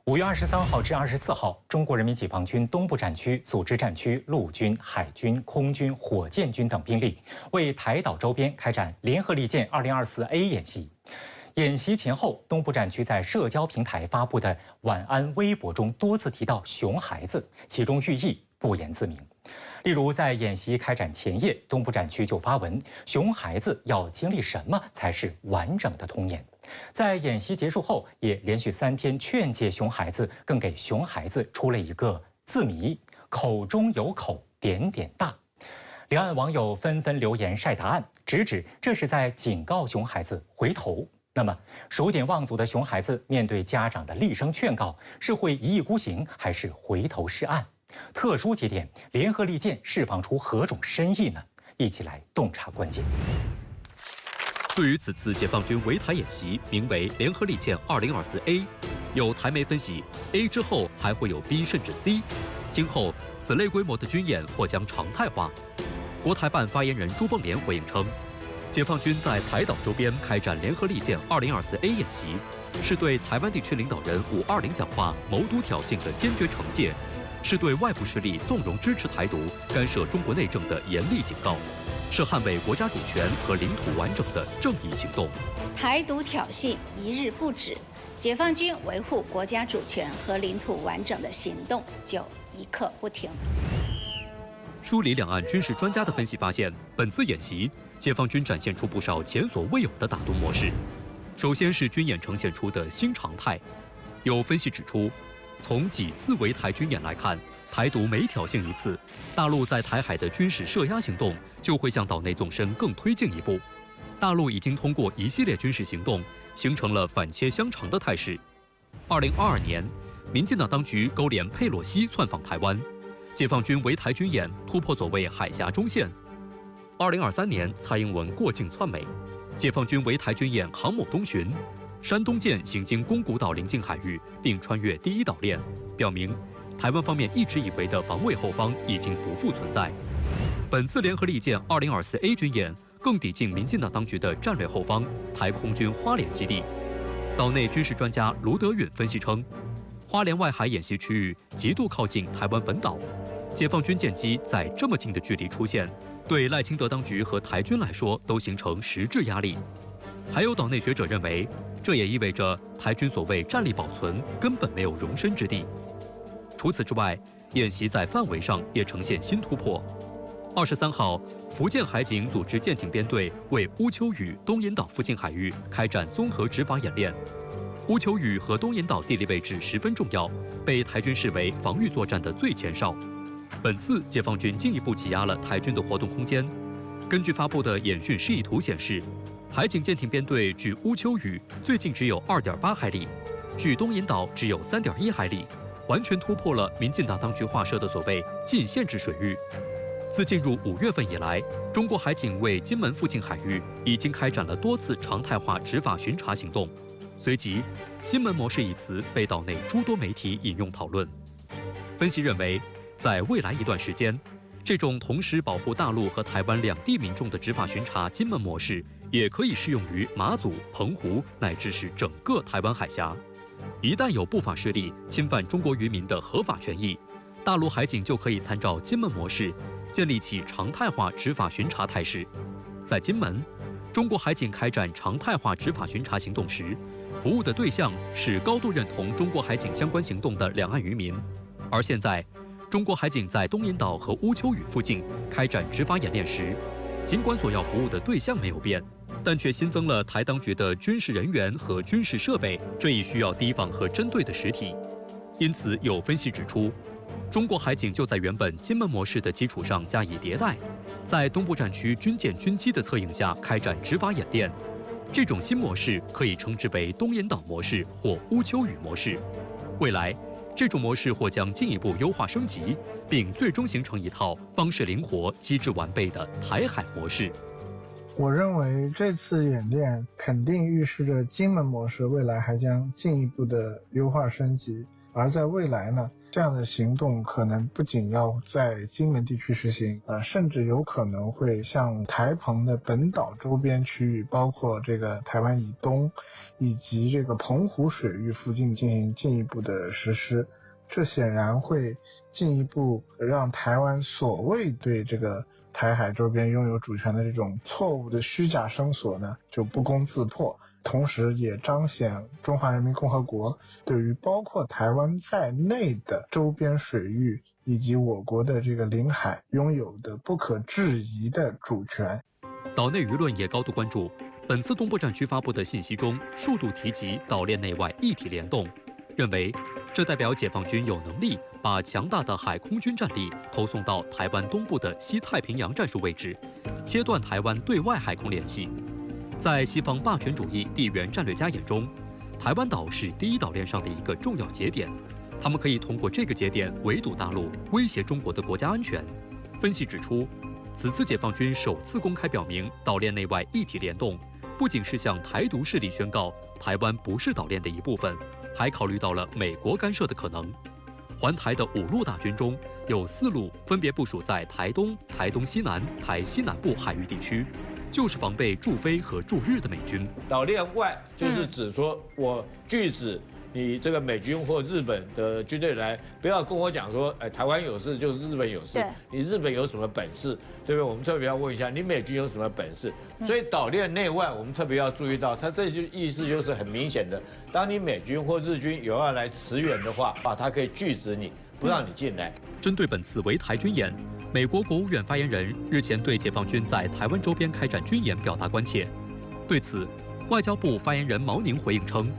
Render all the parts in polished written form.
5月23号至24号，中国人民解放军东部战区组织战区陆军、海军、空军、火箭军等兵力，为台岛周边开展联合利剑 2024A 演习。演习前后，东部战区在社交平台发布的晚安微博中多次提到“熊孩子”，其中寓意不言自明。例如，在演习开展前夜，东部战区就发文：“熊孩子要经历什么才是完整的童年？”在演习结束后，也连续3天劝诫熊孩子，更给熊孩子出了一个字谜：口中有口，点点大。两岸网友纷纷留言晒答案，直指这是在警告熊孩子回头。那么，数典忘祖的熊孩子面对家长的厉声劝告，是会一意孤行，还是回头是岸？特殊节点，联合利剑释放出何种深意呢？一起来洞察关键。对于此次解放军围台演习，名为“联合利剑 2024A”， 有台媒分析 ，A 之后还会有 B 甚至 C， 今后此类规模的军演或将常态化。国台办发言人朱凤莲回应称，解放军在台岛周边开展联合利剑 2024A 演习，是对台湾地区领导人520讲话谋独挑衅的坚决惩戒，是对外部势力纵容支持台独、干涉中国内政的严厉警告，是捍卫国家主权和领土完整的正义行动。台独挑衅一日不止，解放军维护国家主权和领土完整的行动就一刻不停。梳理两岸军事专家的分析发现，本次演习，解放军展现出不少前所未有的打独模式。首先是军演呈现出的新常态，有分析指出，从几次围台军演来看，台独每挑衅一次，大陆在台海的军事涉压行动就会向岛内纵深更推进一步。大陆已经通过一系列军事行动，形成了反切香肠的态势。2022年，民进党当局勾连佩洛西窜访台湾，解放军围台军演突破所谓海峡中线。2023年，蔡英文过境窜美，解放军围台军演航母东巡，山东舰行经宫古岛邻近海域，并穿越第一岛链，表明台湾方面一直以为的防卫后方已经不复存在。本次联合利剑 2024A 军演更抵近民进党当局的战略后方台空军花莲基地。岛内军事专家卢德允分析称，花莲外海演习区域极度靠近台湾本岛，解放军舰机在这么近的距离出现，对赖清德当局和台军来说都形成实质压力。还有岛内学者认为，这也意味着台军所谓战力保存根本没有容身之地。除此之外，演习在范围上也呈现新突破。23号，福建海警组织舰艇编队为乌丘屿东引岛附近海域开展综合执法演练。乌丘屿和东引岛地理位置十分重要，被台军视为防御作战的最前哨。本次解放军进一步挤压了台军的活动空间。根据发布的演训示意图显示，海警舰艇编队距乌丘屿最近只有2.8海里，距东引岛只有3.1海里，完全突破了民进党当局划设的所谓禁限制水域。自进入5月份以来，中国海警为金门附近海域已经开展了多次常态化执法巡查行动。随即，金门模式一词被岛内诸多媒体引用讨论。分析认为，在未来一段时间，这种同时保护大陆和台湾两地民众的执法巡查金门模式，也可以适用于马祖、澎湖乃至是整个台湾海峡。一旦有不法势力侵犯中国渔民的合法权益，大陆海警就可以参照金门模式，建立起常态化执法巡查态势。在金门，中国海警开展常态化执法巡查行动时，服务的对象是高度认同中国海警相关行动的两岸渔民。而现在，中国海警在东引岛和乌丘屿附近开展执法演练时，尽管所要服务的对象没有变，但却新增了台当局的军事人员和军事设备这一需要提防和针对的实体。因此，有分析指出，中国海警就在原本金门模式的基础上加以迭代，在东部战区军舰军机的策应下开展执法演练。这种新模式可以称之为东引岛模式或乌丘屿模式。未来，这种模式或将进一步优化升级，并最终形成一套方式灵活、机制完备的台海模式。我认为这次演练肯定预示着金门模式未来还将进一步的优化升级。而在未来呢，这样的行动可能不仅要在金门地区实行，甚至有可能会向台澎的本岛周边区域，包括这个台湾以东，以及这个澎湖水域附近进行进一步的实施。这显然会进一步让台湾所谓对这个台海周边拥有主权的这种错误的虚假声索呢，就不攻自破。同时也彰显中华人民共和国对于包括台湾在内的周边水域以及我国的这个领海拥有的不可质疑的主权。岛内舆论也高度关注本次东部战区发布的信息中数度提及岛链内外一体联动，认为这代表解放军有能力把强大的海空军战力投送到台湾东部的西太平洋战术位置，切断台湾对外海空联系。在西方霸权主义地缘战略家眼中，台湾岛是第一岛链上的一个重要节点，他们可以通过这个节点围堵大陆，威胁中国的国家安全。分析指出，此次解放军首次公开表明岛链内外一体联动，不仅是向台独势力宣告台湾不是岛链的一部分，还考虑到了美国干涉的可能。环台的5路大军中有4路分别部署在台东、台东西南、台西南部海域地区，就是防备驻菲和驻日的美军。岛链外就是指说我拒止你这个美军或日本的军队来，不要跟我讲说，台湾有事就是日本有事，你日本有什么本事，对不对？我们特别要问一下，你美军有什么本事？所以岛链内外，我们特别要注意到，它这就意思就是很明显的，当你美军或日军有要来驰援的话，它可以拒止你，不让你进来。针对本次围台军演，美国国务院发言人日前对解放军在台湾周边开展军演表达关切。对此，外交部发言人毛宁回应称，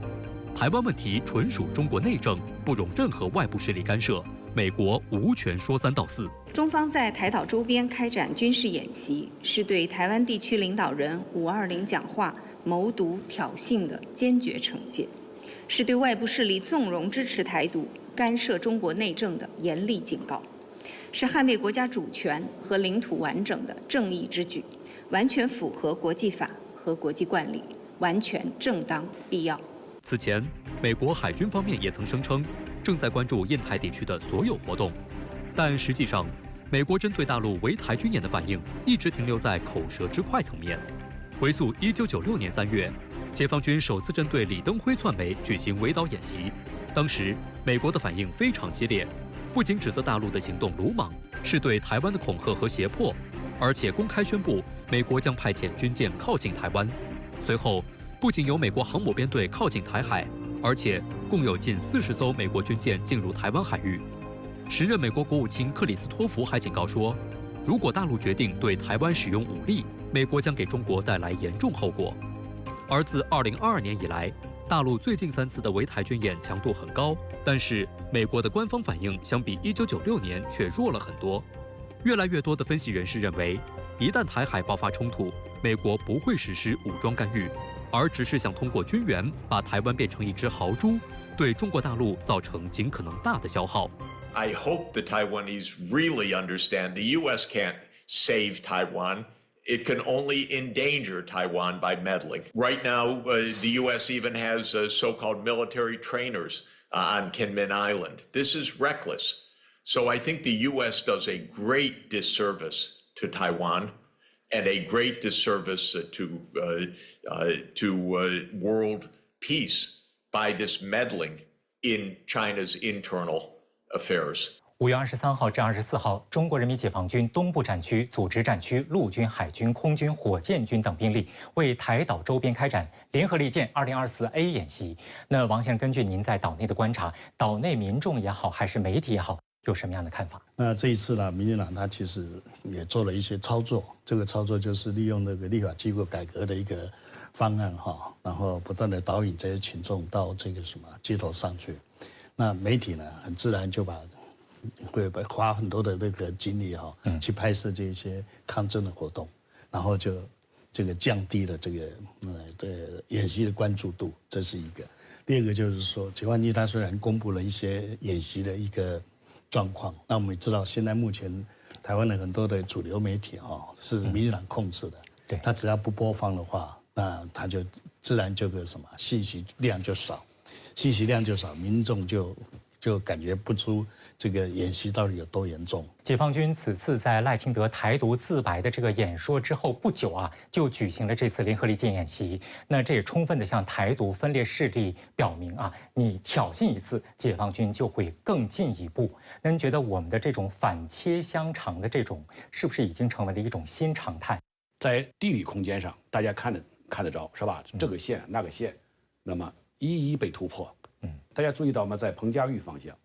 台湾问题纯属中国内政，不容任何外部势力干涉，美国无权说3道4。中方在台岛周边开展军事演习，是对台湾地区领导人520讲话谋独挑衅的坚决惩戒，是对外部势力纵容支持台独、干涉中国内政的严厉警告，是捍卫国家主权和领土完整的正义之举，完全符合国际法和国际惯例，完全正当必要。此前，美国海军方面也曾声称正在关注印太地区的所有活动，但实际上，美国针对大陆围台军演的反应一直停留在口舌之快层面。回溯1996年3月，解放军首次针对李登辉窜美举行围岛演习，当时美国的反应非常激烈，不仅指责大陆的行动鲁莽，是对台湾的恐吓和胁迫，而且公开宣布美国将派遣军舰靠近台湾。随后，不仅有美国航母编队靠近台海，而且共有近40艘美国军舰进入台湾海域。时任美国国务卿克里斯托弗还警告说，如果大陆决定对台湾使用武力，美国将给中国带来严重后果。而自2022年以来，大陆最近3次的围台军演强度很高，但是美国的官方反应相比1996年却弱了很多。越来越多的分析人士认为，一旦台海爆发冲突，美国不会实施武装干预，而只是想通过军援把台湾变成一只豪猪，对中国大陆造成尽可能大的消耗。I hope the Taiwanese really understand the U.S. can't save Taiwan. It can only endanger Taiwan by meddling. Right now, the U.S. even has so-called military trainers on Kinmen Island. This is reckless. So I think the U.S. does a great disservice to Taiwan and a great disservice to world peace by this meddling in China's internal affairs. 5月23号至24号，中国人民解放军东部战区组织战区陆军、海军、空军、火箭军等兵力为台岛周边开展联合利剑2024A 演习。那王先生，根据您在岛内的观察，岛内民众也好，还是媒体也好，有什么样的看法？那这一次呢，民进党他其实也做了一些操作，这个操作就是利用那个立法机构改革的一个方案哈，然后不断的导引这些群众到这个什么街头上去。那媒体呢，很自然就会花很多的这个精力哈，去拍摄这些抗争的活动，然后就这个降低了这个演习的关注度，这是一个。第二个就是说，解放军他虽然公布了一些演习的一个状况，那我们也知道现在目前台湾的很多的主流媒体哈是民进党控制的，对，他只要不播放的话，那他就自然这个什么信息量就少。信息量就少，民众就就感觉不出这个演习到底有多严重。解放军此次在赖清德台独自白的这个演说之后不久啊，就举行了这次联合利剑演习。那这也充分的向台独分裂势力表明啊，你挑衅一次，解放军就会更进一步。那您觉得我们的这种反切香肠的这种，是不是已经成为了一种新常态？在地理空间上，大家看得着是吧？这个线那个线，那么一一被突破。大家注意到吗？在彭佳屿方向，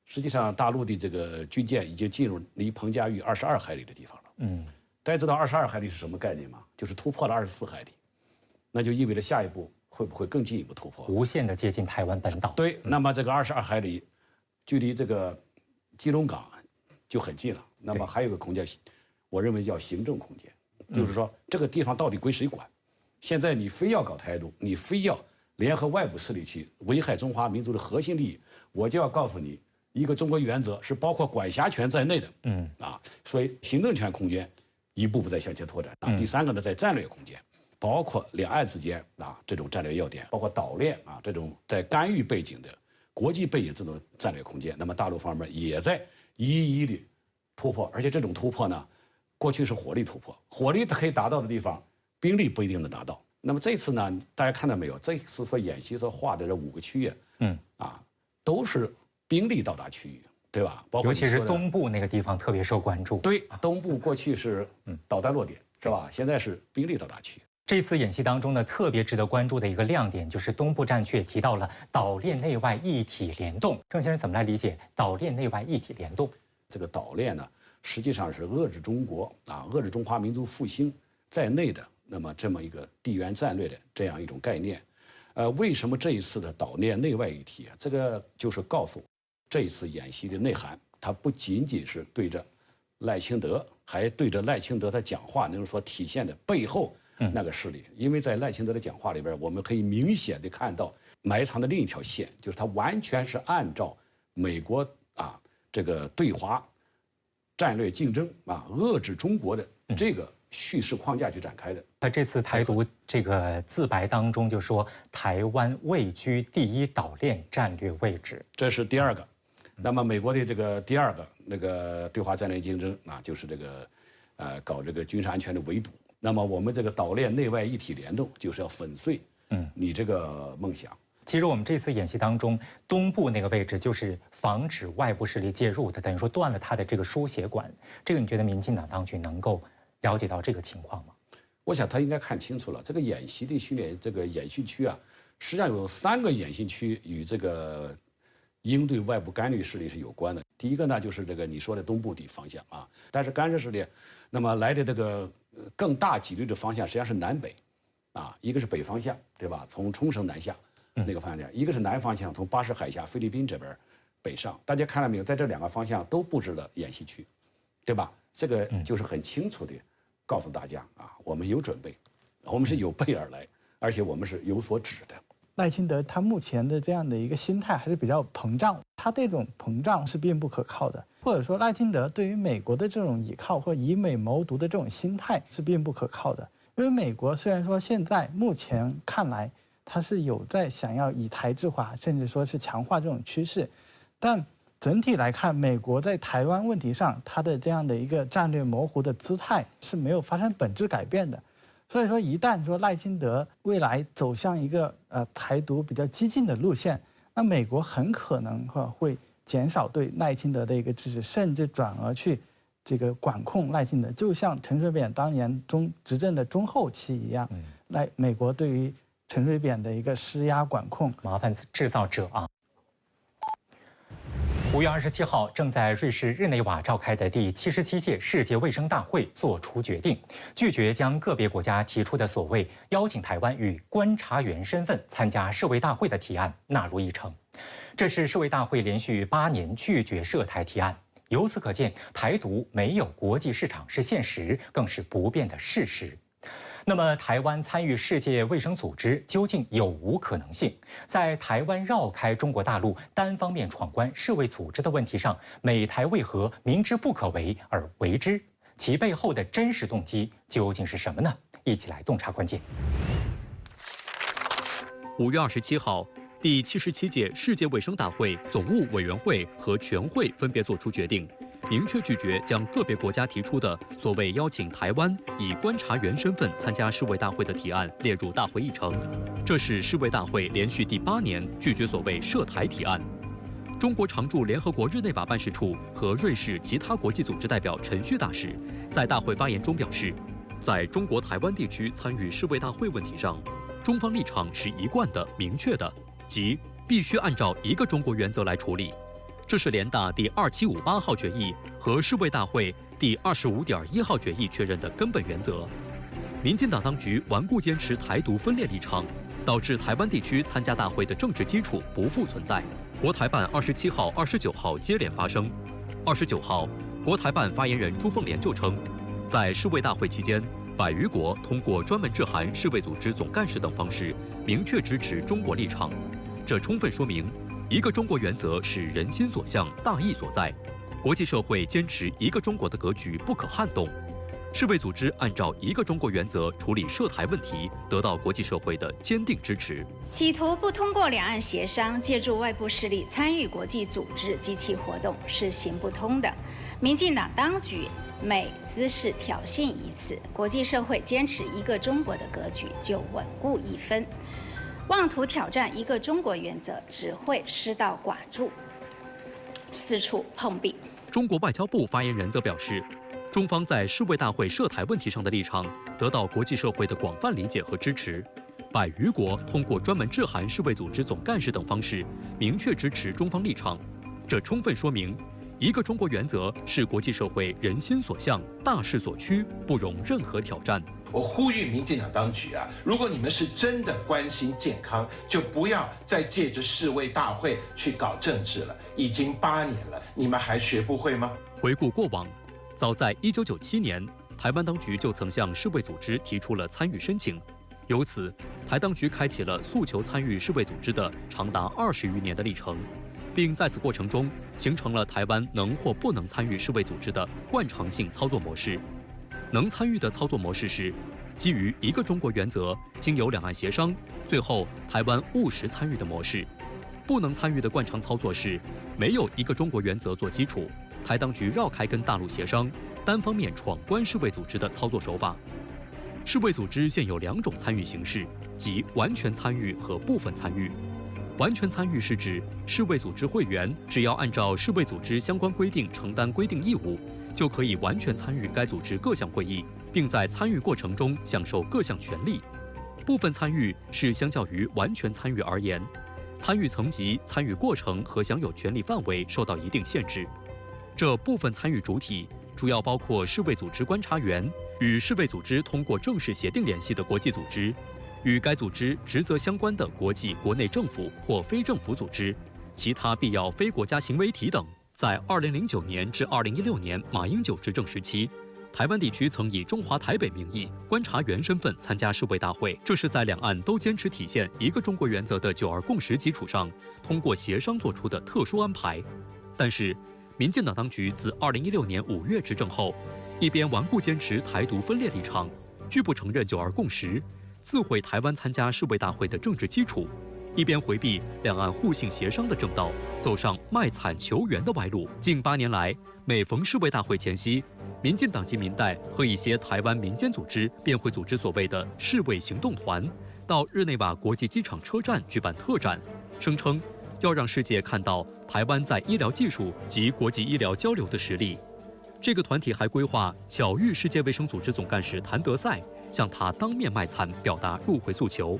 实际上大陆的这个军舰已经进入离彭佳屿22海里的地方了。大家知道22海里是什么概念吗？就是突破了24海里，那就意味着下一步会不会更进一步突破？无限的接近台湾本岛。对，那么这个22海里，距离这个基隆港就很近了。那么还有个空间，我认为叫行政空间，就是说这个地方到底归谁管？现在你非要搞台独，你非要联合外部势力去危害中华民族的核心利益，我就要告诉你，一个中国原则是包括管辖权在内的。所以行政权空间一步步在向前拓展。第三个呢，在战略空间，包括两岸之间这种战略要点，包括岛链这种在干预背景的国际背景这种战略空间，那么大陆方面也在一一的突破，而且这种突破呢，过去是火力突破，火力可以达到的地方，兵力不一定能达到。那么这次呢，大家看到没有？这次所演习所画的这5个区域，都是兵力到达区域，对吧？包括尤其是东部那个地方特别受关注。对，东部过去是导弹落点，是吧？现在是兵力到达区域。这次演习当中呢，特别值得关注的一个亮点就是东部战区也提到了岛链内外一体联动。郑先生怎么来理解岛链内外一体联动？这个岛链呢，实际上是遏制中国遏制中华民族复兴在内的那么这么一个地缘战略的这样一种概念。为什么这一次的岛链内外一体这个就是告诉这一次演习的内涵，它不仅仅是对着赖清德，还对着赖清德的讲话能所体现的背后那个势力。因为在赖清德的讲话里边，我们可以明显的看到埋藏的另一条线，就是他完全是按照美国这个对华战略竞争遏制中国的这个叙事框架去展开的。他这次台独这个自白当中就说，台湾位居第一岛链战略位置，这是第二个。那么美国的这个第二个那个对华战略竞争就是这个搞这个军事安全的围堵。那么我们这个岛链内外一体联动，就是要粉碎你这个梦想。其实我们这次演习当中，东部那个位置就是防止外部势力介入的，等于说断了它的这个输血管。这个你觉得民进党当局能够了解到这个情况吗？我想他应该看清楚了，这个演习的训练，这个演训区实际上有3个演训区与这个应对外部干预势力是有关的。第一个呢，就是这个你说的东部的方向但是干涉势力那么来的这个更大几率的方向实际上是南北一个是北方向，对吧？从冲绳南下那个方向，一个是南方向，从巴士海峡菲律宾这边北上。大家看到没有，在这2个方向都布置了演习区，对吧？这个就是很清楚的告诉大家我们有准备，我们是有备而来，而且我们是有所指的。赖清德他目前的这样的一个心态还是比较膨胀，他这种膨胀是并不可靠的，或者说赖清德对于美国的这种倚靠或以美谋独的这种心态是并不可靠的。因为美国虽然说现在目前看来他是有在想要以台制华，甚至说是强化这种趋势，但整体来看，美国在台湾问题上它的这样的一个战略模糊的姿态是没有发生本质改变的。所以说，一旦说赖清德未来走向一个台独比较激进的路线，那美国很可能会减少对赖清德的一个支持，甚至转而去这个管控赖清德，就像陈水扁当年执政的中后期一样，美国对于陈水扁的一个施压管控，麻烦制造者5月27号，正在瑞士日内瓦召开的第77届世界卫生大会作出决定，拒绝将个别国家提出的所谓邀请台湾以观察员身份参加世卫大会的提案纳入议程。这是世卫大会连续8年拒绝涉台提案。由此可见，台独没有国际市场是现实，更是不变的事实。那么，台湾参与世界卫生组织究竟有无可能性？在台湾绕开中国大陆、单方面闯关世卫组织的问题上，美台为何明知不可为而为之？其背后的真实动机究竟是什么呢？一起来洞察关键。5月27号，第77届世界卫生大会总务委员会和全会分别作出决定，明确拒绝将个别国家提出的所谓邀请台湾以观察员身份参加世卫大会的提案列入大会议程。这是世卫大会连续第8年拒绝所谓涉台提案。中国常驻联合国日内瓦办事处和瑞士其他国际组织代表陈旭大使在大会发言中表示，在中国台湾地区参与世卫大会问题上，中方立场是一贯的、明确的，即必须按照一个中国原则来处理。这是联大第2758号决议和世卫大会第25.1号决议确认的根本原则。民进党当局顽固坚持台独分裂立场，导致台湾地区参加大会的政治基础不复存在。国台办27号、29号接连发声。29号，国台办发言人朱凤莲就称，在世卫大会期间，100余国通过专门致函世卫组织总干事等方式，明确支持中国立场。这充分说明，一个中国原则是人心所向、大义所在。国际社会坚持一个中国的格局不可撼动。世卫组织按照一个中国原则处理涉台问题，得到国际社会的坚定支持。企图不通过两岸协商，借助外部势力参与国际组织及其活动是行不通的。民进党当局每滋事挑衅一次，国际社会坚持一个中国的格局就稳固一分。妄图挑战一个中国原则，只会失道寡助，四处碰壁。中国外交部发言人则表示，中方在世卫大会涉台问题上的立场得到国际社会的广泛理解和支持，100余国通过专门致函世卫组织总干事等方式，明确支持中方立场。这充分说明，一个中国原则是国际社会人心所向、大势所趋，不容任何挑战。我呼吁民进党当局啊，如果你们是真的关心健康，就不要再借着世卫大会去搞政治了。已经8年了，你们还学不会吗？回顾过往，早在1997年，台湾当局就曾向世卫组织提出了参与申请，由此，台当局开启了诉求参与世卫组织的长达20余年的历程，并在此过程中形成了台湾能或不能参与世卫组织的惯常性操作模式。能参与的操作模式是基于一个中国原则，经由两岸协商，最后台湾务实参与的模式。不能参与的惯常操作是没有一个中国原则做基础，台当局绕开跟大陆协商，单方面闯关世卫组织的操作手法。世卫组织现有2种参与形式，即完全参与和部分参与。完全参与是指世卫组织会员只要按照世卫组织相关规定承担规定义务，就可以完全参与该组织各项会议，并在参与过程中享受各项权利。部分参与是相较于完全参与而言，参与层级、参与过程和享有权利范围受到一定限制。这部分参与主体主要包括世卫组织观察员、与世卫组织通过正式协定联系的国际组织、与该组织职责相关的国际国内政府或非政府组织、其他必要非国家行为体等。在2009年至2016年马英九执政时期，台湾地区曾以中华台北名义观察员身份参加世卫大会，这是在两岸都坚持体现一个中国原则的9·2共识基础上，通过协商做出的特殊安排。但是，民进党当局自2016年5月执政后，一边顽固坚持台独分裂立场，拒不承认9·2共识，自毁台湾参加世卫大会的政治基础，一边回避两岸互信协商的正道，走上卖惨求援的歪路。近8年来，每逢世卫大会前夕，民进党籍民代和一些台湾民间组织便会组织所谓的世卫行动团，到日内瓦国际机场车站举办特展，声称要让世界看到台湾在医疗技术及国际医疗交流的实力。这个团体还规划巧遇世界卫生组织总干事谭德赛，向他当面卖惨，表达入会诉求。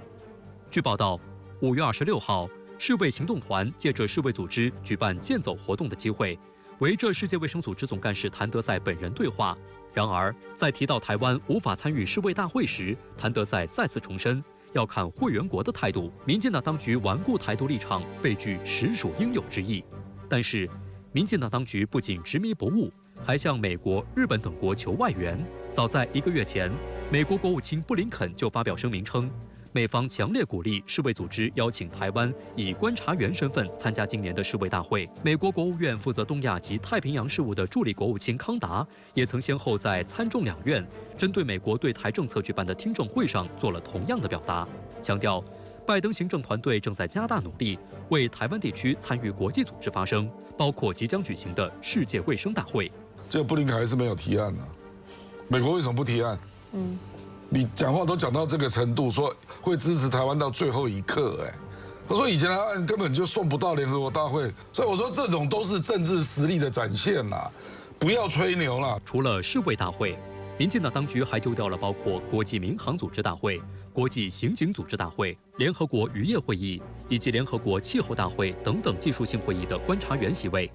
据报道，5月26号，世卫行动团借着世卫组织举办健走活动的机会，围着世界卫生组织总干事谭德赛本人对话。然而，在提到台湾无法参与世卫大会时，谭德赛再次重申要看会员国的态度。民进党当局顽固台独立场，被拒实属应有之义。但是，民进党当局不仅执迷不悟，还向美国、日本等国求外援。早在1个月前，美国国务卿布林肯就发表声明称，美方强烈鼓励世卫组织邀请台湾以观察员身份参加今年的世卫大会。美国国务院负责东亚及太平洋事务的助理国务卿康达也曾先后在参众两院针对美国对台政策举办的听证会上做了同样的表达，强调拜登行政团队正在加大努力，为台湾地区参与国际组织发声，包括即将举行的世界卫生大会。这个布林肯还是没有提案啊，美国为什么不提案？你讲话都讲到这个程度，说会支持台湾到最后一刻，他说以前的案根本就送不到联合国大会，所以我说这种都是政治实力的展现啦，不要吹牛啦。除了世卫大会，民进党当局还丢掉了包括国际民航组织大会、国际刑警组织大会、联合国渔业会议以及联合国气候大会等等技术性会议的观察员席位。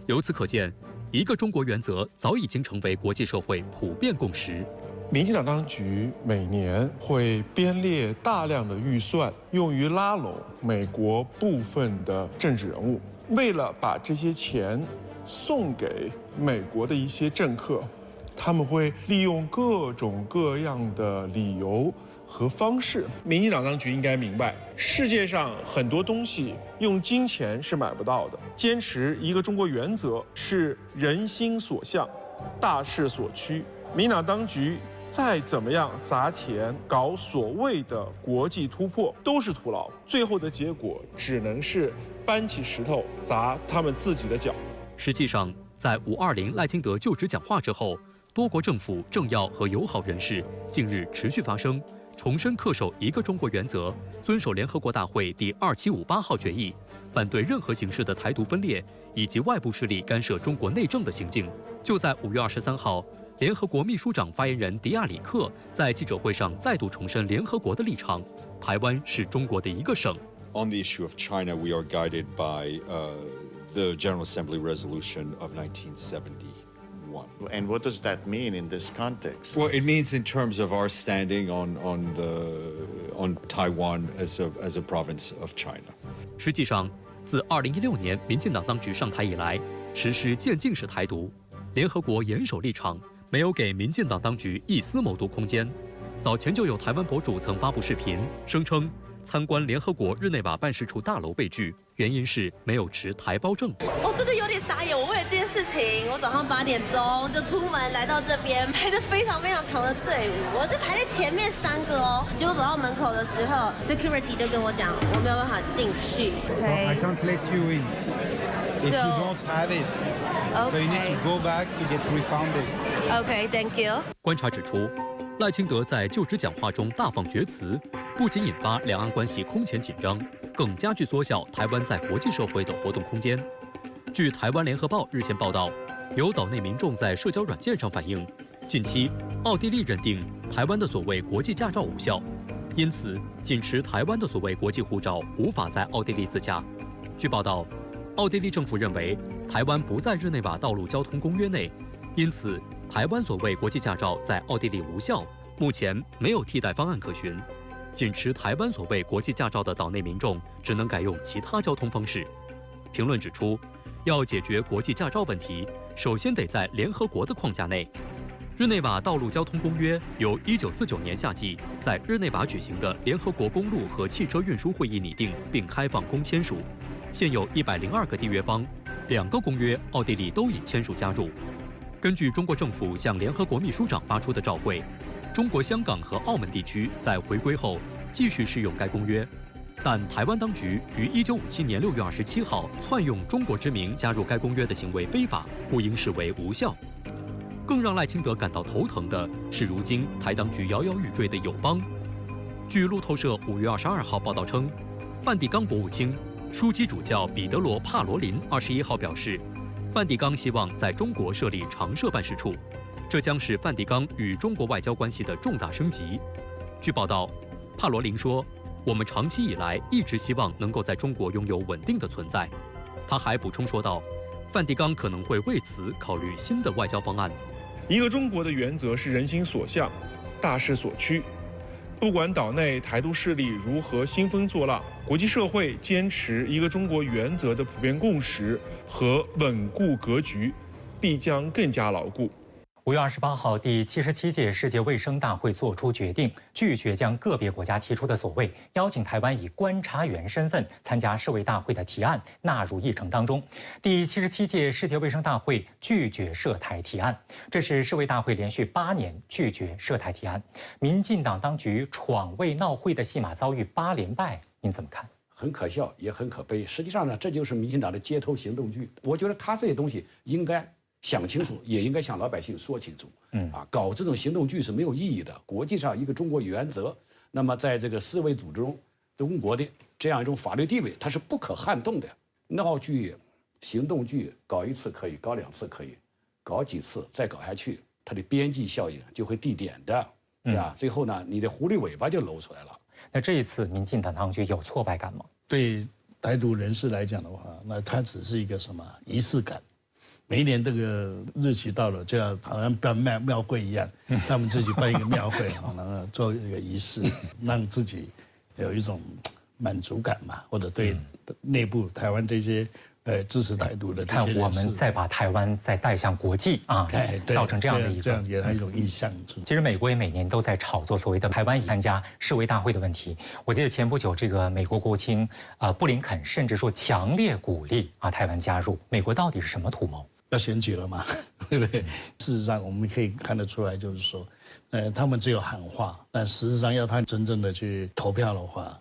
由此可见，一个中国原则早已经成为国际社会普遍共识。民进党当局每年会编列大量的预算，用于拉拢美国部分的政治人物。为了把这些钱送给美国的一些政客，他们会利用各种各样的理由和方式。民进党当局应该明白，世界上很多东西用金钱是买不到的。坚持一个中国原则是人心所向，大势所趋。民进党当局再怎么样砸钱搞所谓的国际突破，都是徒劳，最后的结果只能是搬起石头砸他们自己的脚。实际上，在520赖清德就职讲话之后，多国政府、政要和友好人士近日持续发声，重申恪守一个中国原则，遵守联合国大会第2758号决议，反对任何形式的台独分裂以及外部势力干涉中国内政的行径。就在5月23号，联合国秘书长发言人迪亚里克在记者会上再度重申联合国的立场：台湾是中国的一个省。On the issue of China, we are guided by the General Assembly resolution of 1971. And what does that mean in this context? Well, it means in terms of our standing on Taiwan as a province of China. 实际上，自2016年民进党当局上台以来，实施渐进式台独，联合国严守立场，没有给民进党当局一丝谋独空间。早前就有台湾博主曾发布视频，声称参观联合国日内瓦办事处大楼被拒，原因是没有持台胞证。我真的有点傻眼，我为了这件事情，我早上8点钟就出门来到这边，排着非常非常长的队伍，我就排在前面3个哦。结果走到门口的时候 ，security 就跟我讲，我没有办法进去。I can't let you in if you don't have it. So you need to go back to get refunded. Okay, thank you. 观察指出，赖清德在就职讲话中大放厥词，不仅引发两岸关系空前紧张，更加剧缩小台湾在国际社会的活动空间。据台湾联合报日前报道，有岛内民众在社交软件上反映，近期奥地利认定台湾的所谓国际驾照无效，因此仅持台湾的所谓国际护照无法在奥地利自驾。据报道，奥地利政府认为台湾不在日内瓦道路交通公约内，因此台湾所谓国际驾照在奥地利无效，目前没有替代方案可循。仅持台湾所谓国际驾照的岛内民众只能改用其他交通方式。评论指出，要解决国际驾照问题，首先得在联合国的框架内。日内瓦道路交通公约由1949年夏季在日内瓦举行的联合国公路和汽车运输会议拟定并开放公签署，现有102个缔约方，2个公约奥地利都已签署加入。根据中国政府向联合国秘书长发出的照会，中国香港和澳门地区在回归后继续适用该公约，但台湾当局于1957年6月27号篡用中国之名加入该公约的行为非法，故应视为无效。更让赖清德感到头疼的是，如今台当局摇摇欲坠的友邦。据路透社5月22号报道称，梵蒂冈国务卿、枢机主教彼得罗·帕罗林21号表示，梵蒂冈希望在中国设立常设办事处，这将是梵蒂冈与中国外交关系的重大升级。据报道，帕罗林说，我们长期以来一直希望能够在中国拥有稳定的存在。他还补充说道，梵蒂冈可能会为此考虑新的外交方案。一个中国的原则是人心所向，大势所趋。不管岛内台独势力如何兴风作浪，国际社会坚持一个中国原则的普遍共识和稳固格局，必将更加牢固。5月28号，第77届世界卫生大会作出决定，拒绝将个别国家提出的所谓邀请台湾以观察员身份参加世卫大会的提案纳入议程当中。第77届世界卫生大会拒绝涉台提案，这是世卫大会连续8年拒绝涉台提案。民进党当局闯位闹会的戏码遭遇8连败，您怎么看？很可笑，也很可悲。实际上呢，这就是民进党的街头行动剧。我觉得他这些东西应该想清楚，也应该向老百姓说清楚。搞这种行动剧是没有意义的。国际上一个中国原则，那么在这个世卫组织中，中国的这样一种法律地位，它是不可撼动的。闹剧、行动剧搞1次可以，搞2次可以，搞几次再搞下去，它的边际效应就会递点的，对吧？最后呢，你的狐狸尾巴就露出来了。那这一次，民进党当局有挫败感吗？对台独人士来讲的话，那它只是一个什么仪式感。每一年这个日期到了，就要好像办庙会一样，他们自己办一个庙会，然后做一个仪式，让自己有一种满足感嘛，或者对内部台湾这些支持台独的这些人士，看我们再把台湾再带向国际啊，造成这样的一个这样给他一种印象。其实美国也每年都在炒作所谓的台湾参加世卫大会的问题。我记得前不久这个美国国务卿布林肯甚至说强烈鼓励台湾加入。美国到底是什么图谋？要选举了嘛，对不对？事实上我们可以看得出来，就是说，他们只有喊话，但实际上要他真正的去投票的话，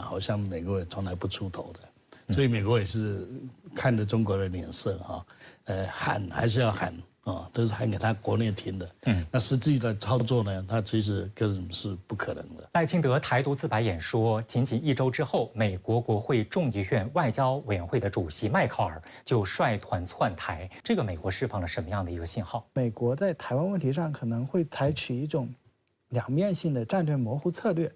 好像美国也从来不出头的。所以美国也是看着中国的脸色喊还是要喊都是喊给他国内听的。那实际的操作呢，他其实根本是不可能的。赖清德台独自白演说，仅1周之后，美国国会众议院外交委员会的主席麦考尔就率团窜台。这个美国释放了什么样的一个信号？美国在台湾问题上可能会采取一种两面性的战略模糊策略，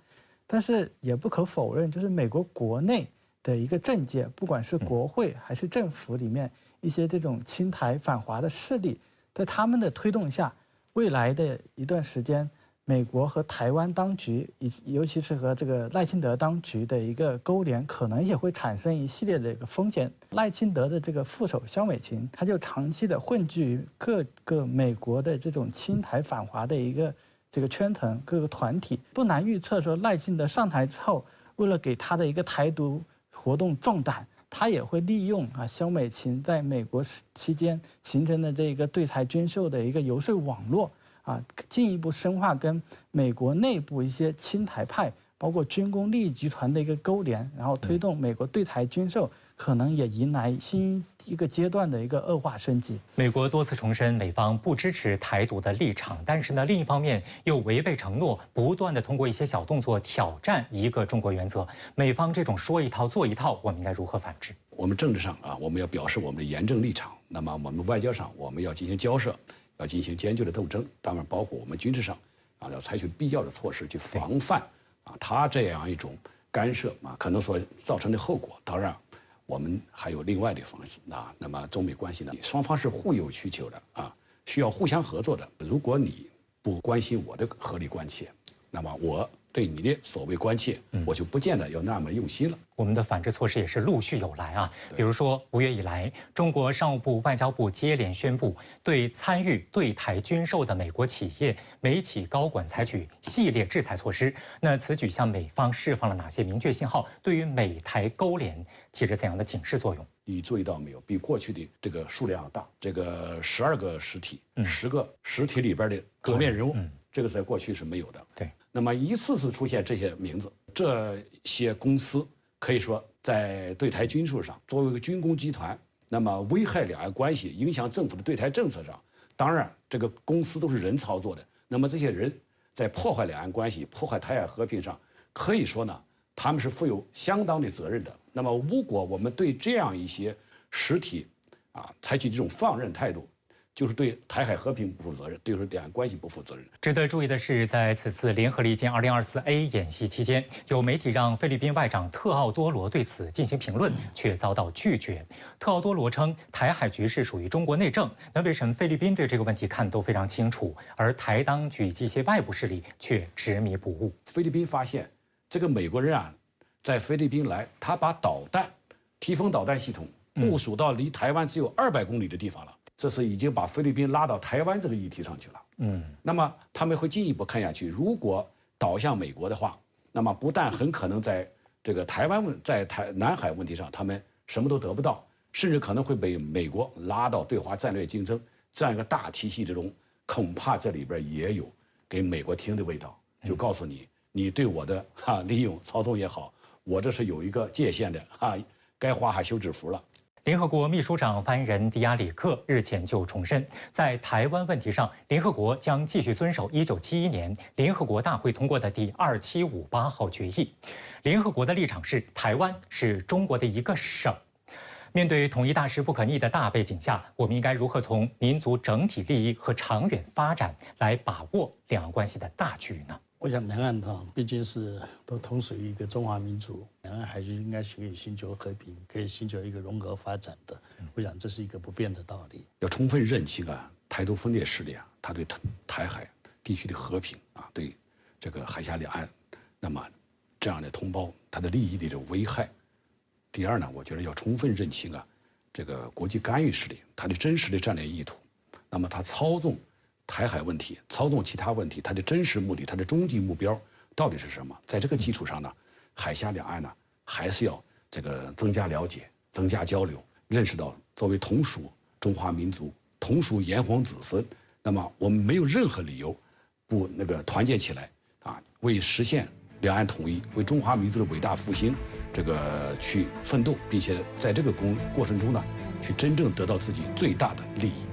但是也不可否认，就是美国国内的一个政界，不管是国会还是政府里面一些这种亲台反华的势力，在他们的推动下，未来的一段时间，美国和台湾当局，尤其是和这个赖清德当局的一个勾连，可能也会产生一系列的一个风险。赖清德的这个副手萧美琴，他就长期的混迹于各个美国的这种亲台反华的一个这个圈层、各个团体，不难预测说赖清德上台之后，为了给他的一个台独活动壮胆，他也会利用萧美琴在美国期间形成的这个对台军售的一个游说网络进一步深化跟美国内部一些亲台派，包括军工利益集团的一个勾连，然后推动美国对台军售可能也迎来新一个阶段的一个恶化升级。美国多次重申美方不支持台独的立场，但是呢，另一方面又违背承诺，不断的通过一些小动作挑战一个中国原则。美方这种说一套做一套，我们应该如何反制？我们政治上我们要表示我们的严正立场；那么我们外交上，我们要进行交涉，要进行坚决的斗争。当然，包括我们军事上要采取必要的措施去防范他这样一种干涉可能所造成的后果。当然，我们还有另外的方式那么中美关系呢，双方是互有需求的需要互相合作的。如果你不关心我的合理关切，那么我对你的所谓关切，我就不见得要那么用心了。我们的反制措施也是陆续有来比如说5月以来，中国商务部、外交部接连宣布，对参与对台军售的美国企业美企高管采取系列制裁措施。那此举向美方释放了哪些明确信号？对于美台勾连起着怎样的警示作用？你注意到没有？比过去的这个数量大，这个12个实体，10个实体里边的桌面人物，这个在过去是没有的。对。那么一次次出现这些名字，这些公司可以说在对台军售上，作为一个军工集团，那么危害两岸关系、影响政府的对台政策上，当然这个公司都是人操作的。那么这些人在破坏两岸关系、破坏台海和平上，可以说呢，他们是负有相当的责任的。那么如果我们对这样一些实体采取这种放任态度，就是对台海和平不负责任，对两岸关系不负责任。值得注意的是，在此次联合利剑2024A 演习期间，有媒体让菲律宾外长特奥多罗对此进行评论，却遭到拒绝。特奥多罗称，台海局势属于中国内政。那为什么菲律宾对这个问题看得都非常清楚，而台当局及一些外部势力却执迷不悟？菲律宾发现，这个美国人在菲律宾来，他把提风导弹系统部署到离台湾只有200公里的地方了。这是已经把菲律宾拉到台湾这个议题上去了。那么他们会进一步看下去，如果倒向美国的话，那么不但很可能在这个南海问题上，他们什么都得不到，甚至可能会被美国拉到对华战略竞争这样一个大体系之中，恐怕这里边也有给美国听的味道，就告诉你，你对我的利用操纵也好，我这是有一个界限的该花还休止符了。联合国秘书长发言人迪亚里克日前就重申，在台湾问题上，联合国将继续遵守1971年联合国大会通过的第2758号决议。联合国的立场是，台湾是中国的一个省。面对统一大势不可逆的大背景下，我们应该如何从民族整体利益和长远发展来把握两岸关系的大局呢？我想两岸毕竟是都同属于一个中华民族，两岸还是应该可以寻求和平，可以寻求一个融合发展的。我想这是一个不变的道理。要充分认清台独分裂势力他对台海地区的和平对这个海峡两岸，那么这样的同胞他的利益的这种危害。第二呢，我觉得要充分认清这个国际干预势力他的真实的战略意图，那么他操纵台海问题，操纵其他问题，它的真实目的，它的终极目标到底是什么？在这个基础上呢，海峡两岸呢还是要这个增加了解、增加交流，认识到作为同属中华民族、同属炎黄子孙，那么我们没有任何理由不团结起来为实现两岸统一、为中华民族的伟大复兴去奋斗，并且在这个过程中呢，去真正得到自己最大的利益。